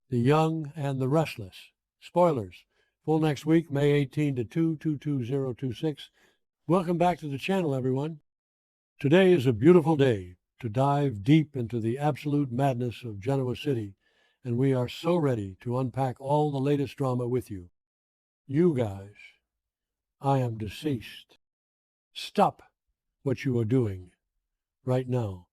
The Young and the Restless. Spoilers. Full next week, May 18 to 2/2/2026. Welcome back to the channel, everyone. Today is a beautiful day to dive deep into the absolute madness of Genoa City, and we are so ready to unpack all the latest drama with you. You guys, I am deceased. Stop what you are doing right now.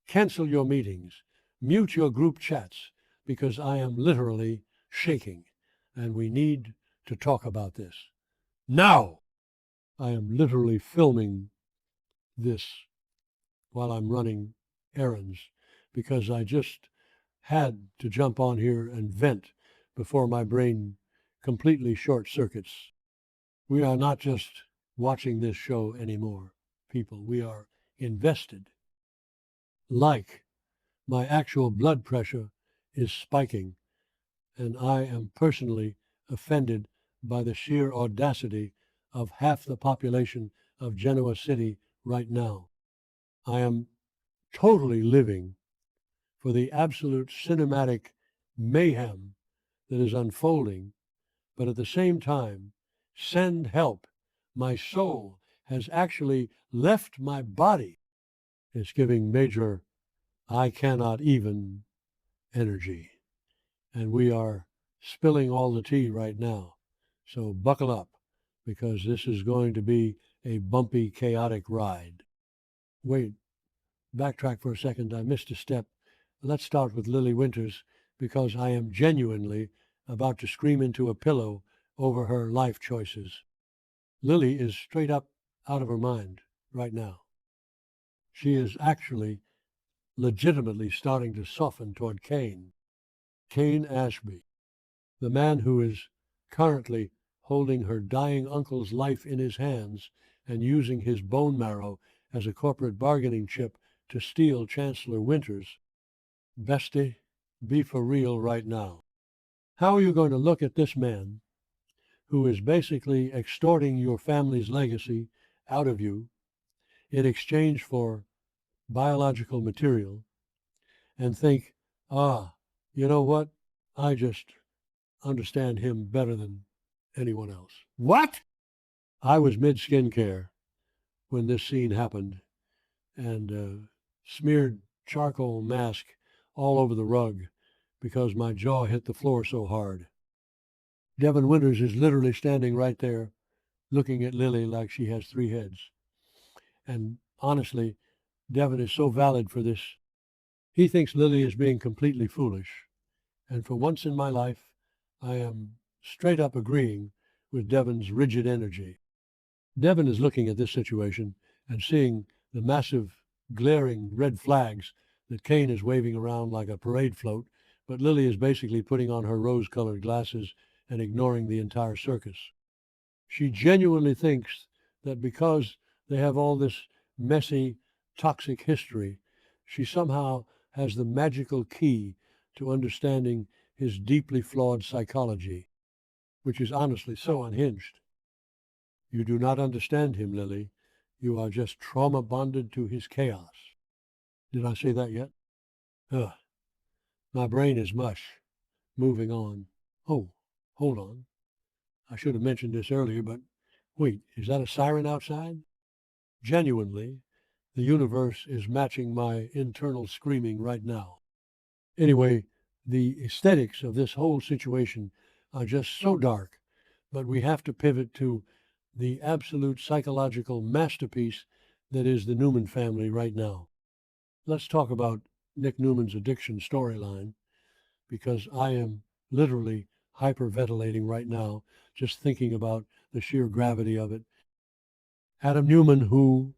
Cancel your meetings. Mute your group chats, because I am literally shaking, and we need to talk about this. Now! I am literally filming this while I'm running errands, because I just had to jump on here and vent before my brain completely short circuits. We are not just watching this show anymore, people. We are invested. Like, my actual blood pressure is spiking, and I am personally offended by the sheer audacity of half the population of Genoa City right now. I am totally living for the absolute cinematic mayhem that is unfolding, but at the same time, send help. My soul has actually left my body. It's giving major I cannot even energy. And we are spilling all the tea right now. So buckle up, because this is going to be a bumpy, chaotic ride. Wait, backtrack for a second. I missed a step. Let's start with Lily Winters, because I am genuinely about to scream into a pillow over her life choices. Lily is straight up out of her mind right now. She is actually legitimately starting to soften toward Cain Ashby, the man who is currently holding her dying uncle's life in his hands and using his bone marrow as a corporate bargaining chip to steal Chancellor Winters. Bestie, be for real right now. How are you going to look at this man who is basically extorting your family's legacy out of you in exchange for biological material and think, you know what? I just understand him better than anyone else. What? I was mid skincare when this scene happened, and smeared charcoal mask all over the rug because my jaw hit the floor so hard. Devin Winters is literally standing right there looking at Lily like she has three heads. And honestly, Devin is so valid for this. He thinks Lily is being completely foolish. And for once in my life, I am straight up agreeing with Devin's rigid energy. Devin is looking at this situation and seeing the massive, glaring red flags that Cain is waving around like a parade float, but Lily is basically putting on her rose-colored glasses and ignoring the entire circus. She genuinely thinks that because they have all this messy, toxic history, she somehow has the magical key to understanding his deeply flawed psychology, which is honestly so unhinged. You do not understand him, Lily. You are just trauma bonded to his chaos. Did I say that yet? Ugh. My brain is mush. Moving on. Oh, hold on. I should have mentioned this earlier, but wait, is that a siren outside? Genuinely, the universe is matching my internal screaming right now. Anyway, the aesthetics of this whole situation are just so dark, but we have to pivot to the absolute psychological masterpiece that is the Newman family right now. Let's talk about Nick Newman's addiction storyline, because I am literally hyperventilating right now just thinking about the sheer gravity of it. Adam Newman, who,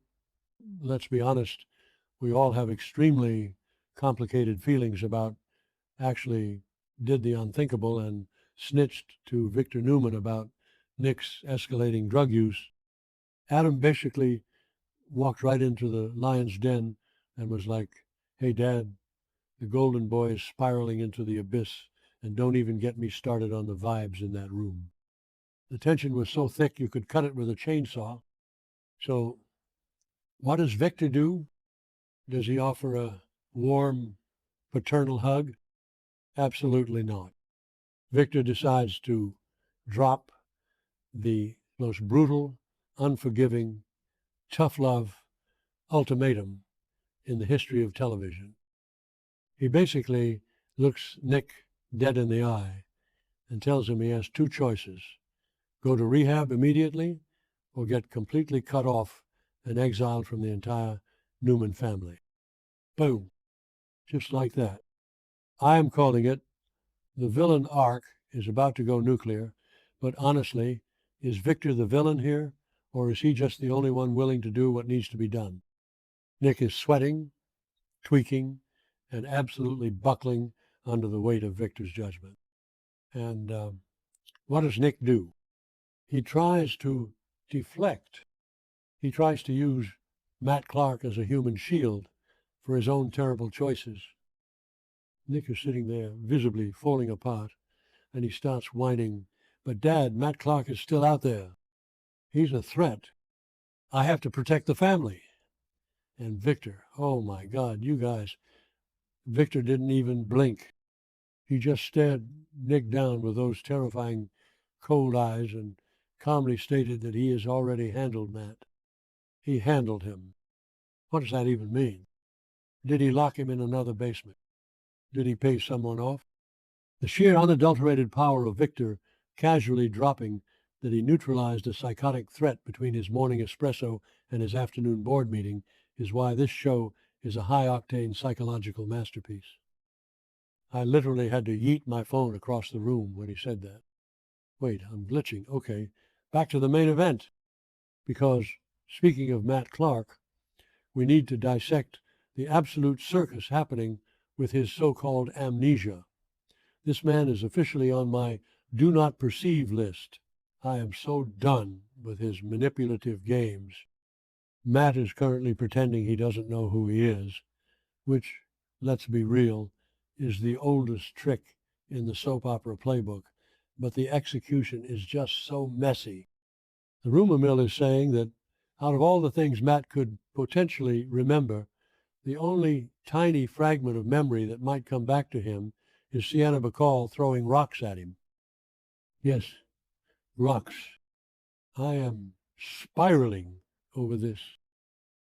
let's be honest, we all have extremely complicated feelings about, actually did the unthinkable and snitched to Victor Newman about Nick's escalating drug use. Adam basically walked right into the lion's den and was like, hey, Dad, the golden boy is spiraling into the abyss, and don't even get me started on the vibes in that room. The tension was so thick you could cut it with a chainsaw. So what does Victor do? Does he offer a warm paternal hug? Absolutely not. Victor decides to drop the most brutal, unforgiving, tough love ultimatum in the history of television. He basically looks Nick dead in the eye and tells him he has two choices: go to rehab immediately or get completely cut off and exiled from the entire Newman family. Boom. Just like that. I am calling it the villain arc is about to go nuclear, but honestly, is Victor the villain here, or is he just the only one willing to do what needs to be done? Nick is sweating, tweaking, and absolutely buckling under the weight of Victor's judgment. And what does Nick do? He tries to deflect. He tries to use Matt Clark as a human shield for his own terrible choices. Nick is sitting there, visibly falling apart, and he starts whining, "But Dad, Matt Clark is still out there. He's a threat. I have to protect the family." And Victor, oh my God, you guys, Victor didn't even blink. He just stared Nick down with those terrifying cold eyes and calmly stated that he has already handled Matt. He handled him. What does that even mean? Did he lock him in another basement? Did he pay someone off? The sheer unadulterated power of Victor casually dropping that he neutralized a psychotic threat between his morning espresso and his afternoon board meeting is why this show is a high-octane psychological masterpiece. I literally had to yeet my phone across the room when he said that. Wait, I'm glitching. Okay, back to the main event. Because, speaking of Matt Clark, we need to dissect the absolute circus happening with his so-called amnesia. This man is officially on my do not perceive list. I am so done with his manipulative games. Matt is currently pretending he doesn't know who he is, which, let's be real, is the oldest trick in the soap opera playbook, but the execution is just so messy. The rumor mill is saying that out of all the things Matt could potentially remember, the only tiny fragment of memory that might come back to him is Sienna Bacall throwing rocks at him. Yes, rocks. I am spiraling over this.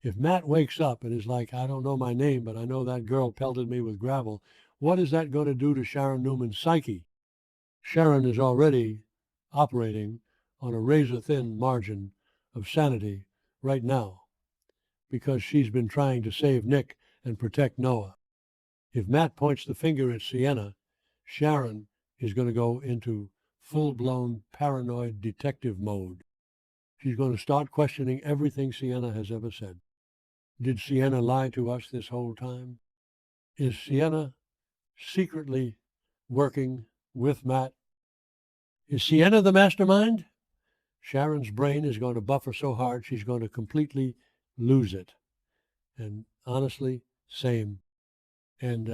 If Matt wakes up and is like, "I don't know my name, but I know that girl pelted me with gravel," what is that going to do to Sharon Newman's psyche? Sharon is already operating on a razor-thin margin of sanity right now because she's been trying to save Nick and protect Noah. If Matt points the finger at Sienna, Sharon is going to go into full-blown paranoid detective mode. She's going to start questioning everything Sienna has ever said. Did Sienna lie to us this whole time? Is Sienna secretly working with Matt? Is Sienna the mastermind? Sharon's brain is going to buffer so hard she's going to completely lose it. And honestly, same. And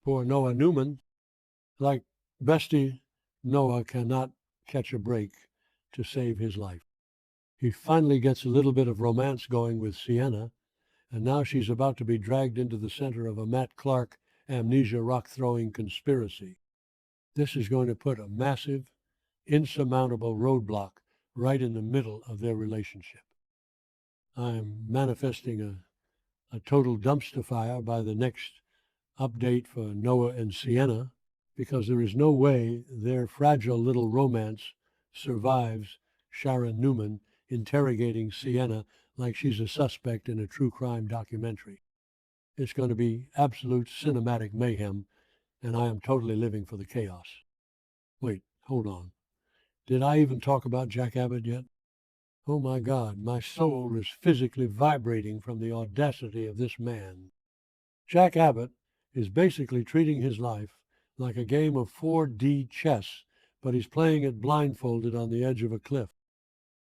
poor Noah Newman, like bestie, Noah cannot catch a break to save his life. He finally gets a little bit of romance going with Sienna, and now she's about to be dragged into the center of a Matt Clark amnesia rock-throwing conspiracy. This is going to put a massive, insurmountable roadblock right in the middle of their relationship. I'm manifesting a total dumpster fire by the next update for Noah and Sienna, because there is no way their fragile little romance survives Sharon Newman interrogating Sienna like she's a suspect in a true crime documentary. It's going to be absolute cinematic mayhem, and I am totally living for the chaos. Wait, hold on. Did I even talk about Jack Abbott yet? Oh my God, my soul is physically vibrating from the audacity of this man. Jack Abbott is basically treating his life like a game of 4D chess, but he's playing it blindfolded on the edge of a cliff.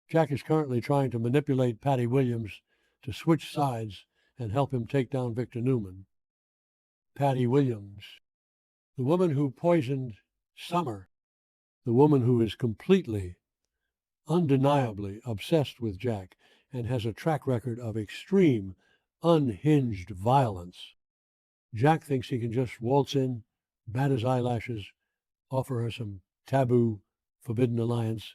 Jack is currently trying to manipulate Patty Williams to switch sides and help him take down Victor Newman. Patty Williams, the woman who poisoned Summer, the woman who is completely, undeniably obsessed with Jack and has a track record of extreme, unhinged violence. Jack thinks he can just waltz in, bat his eyelashes, offer her some taboo, forbidden alliance,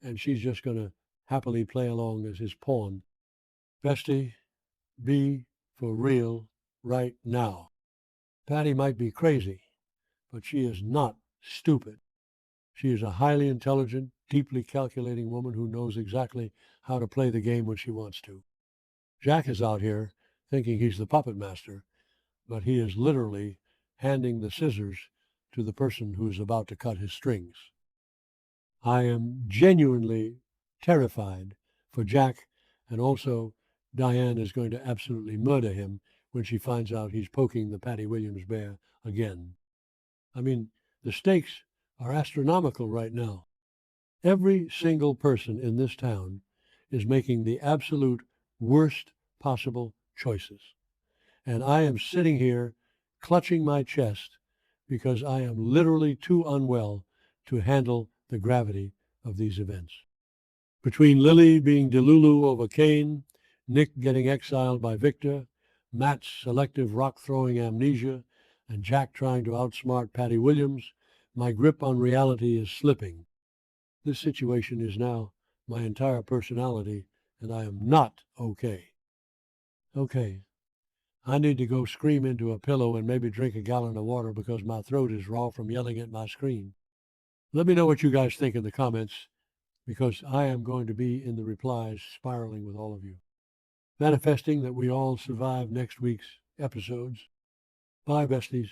and she's just going to happily play along as his pawn. Bestie, be for real right now. Patty might be crazy, but she is not stupid. She is a highly intelligent, deeply calculating woman who knows exactly how to play the game when she wants to. Jack is out here thinking he's the puppet master, but he is literally handing the scissors to the person who is about to cut his strings. I am genuinely terrified for Jack, and also Diane is going to absolutely murder him when she finds out he's poking the Patty Williams bear again. I mean, the stakes are astronomical right now. Every single person in this town is making the absolute worst possible choices. And I am sitting here clutching my chest because I am literally too unwell to handle the gravity of these events. Between Lily being delulu over Kane, Nick getting exiled by Victor, Matt's selective rock-throwing amnesia, and Jack trying to outsmart Patty Williams, my grip on reality is slipping. This situation is now my entire personality, and I am not okay. Okay, I need to go scream into a pillow and maybe drink a gallon of water because my throat is raw from yelling at my screen. Let me know what you guys think in the comments, because I am going to be in the replies spiraling with all of you. Manifesting that we all survive next week's episodes. Bye, besties.